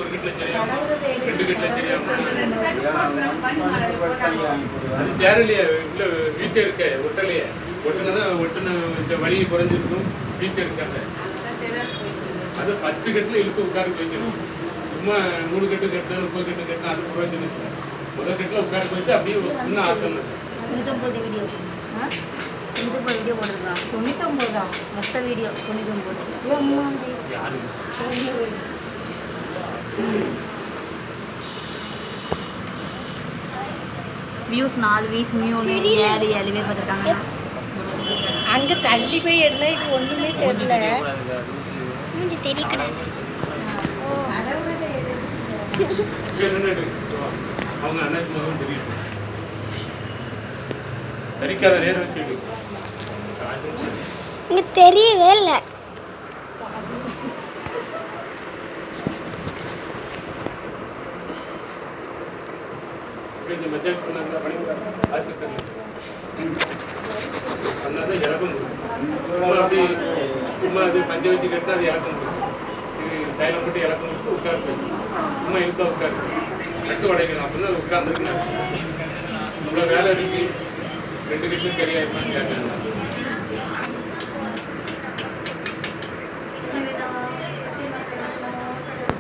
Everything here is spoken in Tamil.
ஒரு கட்டில சரியாம 2 கட்டில தெரியாம அது சேரலையே உள்ள வீட்டே இருக்க ஒட்டலையே ஒட்டுனதா ஒட்டுன வலி குறைஞ்சிருக்கும் வீட்டே இருக்காங்க அது 10 கட்டில இழுத்து உட்கார வைக்கணும் சும்மா 100 கட்டு கட்டினா 30 கட்டு கட்டினா அது பிரயோஜனம் இல்லை முதல் கட்டில உட்கார வச்சு அப்படியே இன்னும் ஆக்கணும் 99 வீடியோ 99 வீடியோ போட்டுருக்கான் 99 தான் மொத்த வீடியோ 99 யாரு வியூஸ் 4 வீஸ் 7 பேர் பார்த்துட்டாங்க அங்க தள்ளி போய் எல்லாம் இது ஒண்ணுமே தெரியல மூஞ்சி தெரியல அவங்க அண்ணாச்சி மகன் தெரியும் சரிக்காத நேரம் வச்சு இங்க தெரியவே இல்லை மத்தியானம் பண்ணாங்க பண்ணிவிட்டாங்க ஆஸ்பத்திரியில் பண்ணாதான் இறக்கம் சும்மா அப்படி சும்மா அது பஞ்சை வச்சு கட்டினா அது இறக்கம் இது கையில் போட்டு இறக்கம் கொடுத்து உட்கார போய் சும்மா இழுத்தா உட்காரு கட்டு உடைக்கணும் அப்படின்னா அது உட்காந்துருக்கு இவ்வளோ வேலை இருக்கு 2 கட்டும் சரியாயிருப்பான்னு கேட்டாங்க